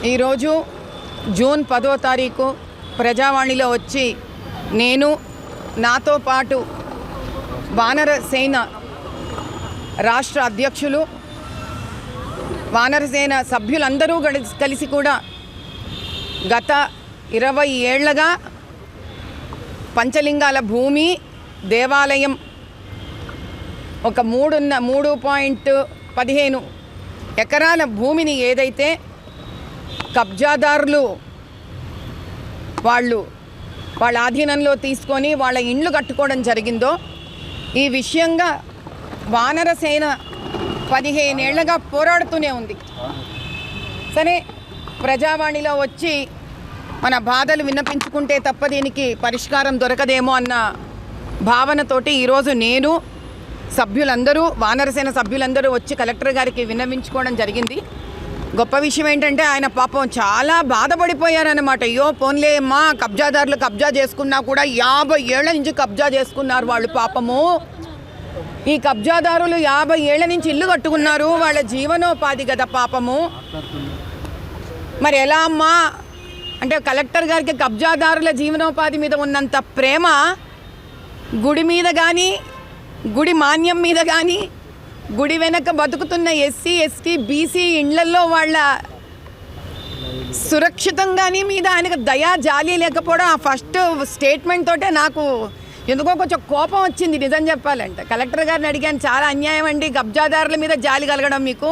ఈరోజు జూన్ 10వ తారీఖు ప్రజావాణిలో వచ్చి నేను నాతో పాటు వానరసేన రాష్ట్ర అధ్యక్షులు వానరసేన సభ్యులందరూ కలిసి కూడా గత 20 ఏళ్లుగా పంచలింగాల భూమి దేవాలయం ఒక 3.15 ఎకరాల భూమిని ఏదైతే కబ్జాదారులు వాళ్ళ ఆధీనంలో తీసుకొని వాళ్ళ ఇండ్లు కట్టుకోవడం జరిగిందో ఈ విషయంగా వానరసేన 15 ఏళ్లుగా పోరాడుతూనే ఉంది. సరే, ప్రజావాణిలో వచ్చి మన బాధలు విన్నపించుకుంటే తప్ప దీనికి పరిష్కారం దొరకదేమో అన్న భావనతోటి ఈరోజు నేను సభ్యులందరూ వానరసేన సభ్యులందరూ వచ్చి కలెక్టర్ గారికి విన్నవించుకోవడం జరిగింది. గొప్ప విషయం ఏంటంటే ఆయన పాపం చాలా బాధపడిపోయారన్నమాట. అయ్యో పోన్లే అమ్మా, కబ్జాదారులు కబ్జా చేసుకున్నా కూడా 50 ఏళ్ల నుంచి కబ్జా చేసుకున్నారు వాళ్ళు పాపము. ఈ కబ్జాదారులు 50 ఏళ్ల నుంచి ఇల్లు కట్టుకున్నారు, వాళ్ళ జీవనోపాధి కదా పాపము. మరి ఎలా అమ్మా అంటే కలెక్టర్ గారికి కబ్జాదారుల జీవనోపాధి మీద ఉన్నంత ప్రేమ గుడి మీద కానీ, గుడి మాన్యం మీద కానీ, గుడి వెనక బతుకుతున్న ఎస్సీ ఎస్టీ బీసీ ఇండ్లల్లో వాళ్ళ సురక్షితంగాని మీద ఆయనకు దయా జాలి లేకపోవడం ఆ ఫస్ట్ స్టేట్మెంట్ తోటే నాకు ఎందుకో కొంచెం కోపం వచ్చింది. నిజం చెప్పాలంటే కలెక్టర్ గారిని అడిగాను, చాలా అన్యాయం అండి, కబ్జాదారుల మీద జాలి కలగడం మీకు.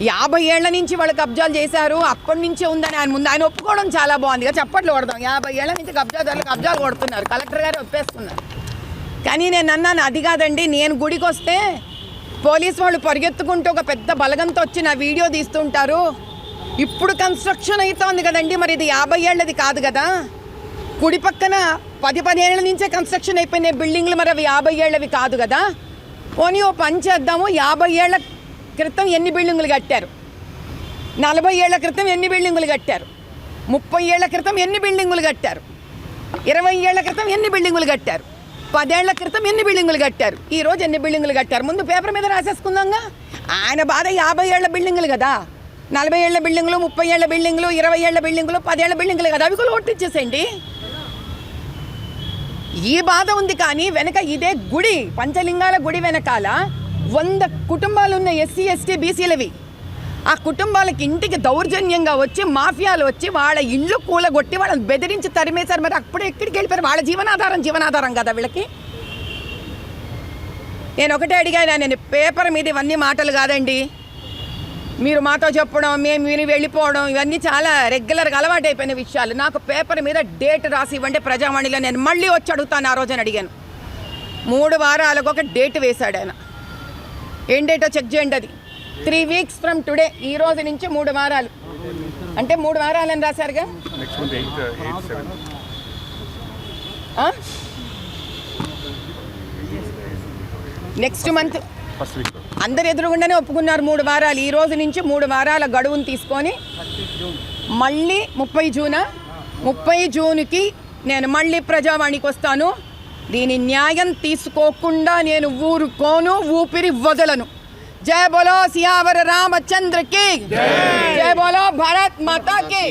50 ఏళ్ల నుంచి వాళ్ళు కబ్జాలు చేశారు, అప్పటి నుంచే ఉందని ఆయన ఒప్పుకోవడం చాలా బాగుంది. ఇక చప్పట్లు కొడదాం. 50 ఏళ్ల నుంచి కబ్జాదారులు కబ్జాలు కొడుతున్నారు, కలెక్టర్ గారు ఒప్పేసుకున్నారు. కానీ నేను అన్నాను, అది కాదండి, నేను గుడికి వస్తే పోలీసు వాళ్ళు పరిగెత్తుకుంటూ ఒక పెద్ద బలగంతో వచ్చి నా వీడియో తీస్తుంటారు. ఇప్పుడు కన్స్ట్రక్షన్ అవుతోంది కదండి, మరి ఇది 50 ఏళ్ళది కాదు కదా. కుడి పక్కన 10 ఏళ్ల నుంచే కన్స్ట్రక్షన్ అయిపోయిన బిల్డింగ్లు, మరి అవి 50 ఏళ్ళవి కాదు కదా. పోనీ ఓ పని చేద్దాము, 50 ఏళ్ల క్రితం ఎన్ని బిల్డింగులు కట్టారు, 40 ఏళ్ల క్రితం ఎన్ని బిల్డింగులు కట్టారు, 30 ఏళ్ల క్రితం ఎన్ని బిల్డింగులు కట్టారు, 20 ఏళ్ల క్రితం ఎన్ని బిల్డింగులు కట్టారు, 10 ఏళ్ల క్రితం ఎన్ని బిల్డింగులు కట్టారు, ఈరోజు ఎన్ని బిల్డింగులు కట్టారు. ముందు పేపర్ మీద రాసేసుకుందాంగా. ఆయన బాధ 50 ఏళ్ల బిల్డింగులు కదా, 40 ఏళ్ల బిల్డింగులు, 30 ఏళ్ల బిల్డింగులు, 20 ఏళ్ల బిల్డింగులు, 10 ఏళ్ల బిల్డింగులు కదా, అవి కూడా ఒట్టిచ్చేసేయండి. ఈ బాధ ఉంది. కానీ వెనక ఇదే గుడి, పంచలింగాల గుడి వెనకాల 100 కుటుంబాలు ఉన్న ఎస్సీ ఎస్టీ బీసీలవి. ఆ కుటుంబాలకి ఇంటికి దౌర్జన్యంగా వచ్చి మాఫియాలు వచ్చి వాళ్ళ ఇళ్ళు కూలగొట్టి వాళ్ళని బెదిరించి తరిమేశారు. మరి అప్పుడే ఎక్కడికి వెళ్ళిపోయారు? వాళ్ళ జీవనాధారం కదా వీళ్ళకి. నేను ఒకటే అడిగాను, నేను పేపర్ మీద ఇవన్నీ మాటలు కాదండి, మీరు మాతో చెప్పడం, మీరు వెళ్ళిపోవడం, ఇవన్నీ చాలా రెగ్యులర్గా అలవాటైపోయిన విషయాలు. నాకు పేపర్ మీద డేట్ రాసి ఇవ్వండి ప్రజావాణిలో, నేను మళ్ళీ వచ్చి అడుగుతాను. ఆ రోజున అడిగాను. 3 వారాలకు ఒక డేట్ వేశాడు ఆయన. ఏం డేటో చెక్ చేయండి. అది 3 వీక్స్ ఫ్రమ్ టుడే, ఈ రోజు నుంచి 3 వారాలు. అంటే 3 వారాలని రాశారుగా. నెక్స్ట్ మంత్ అందరు ఎదురుగుండానే ఒప్పుకున్నారు 3 వారాలు. ఈ రోజు నుంచి 3 వారాల గడువును తీసుకొని మళ్ళీ 30 జూన్కి నేను మళ్ళీ ప్రజావాణికి వస్తాను. దీని న్యాయం తీసుకోకుండా నేను ఊరుకోను, ఊపిరి వదలను. జై బోలో సియావర రామచంద్ర కి జై, బోలో భారత్ మాతా కి.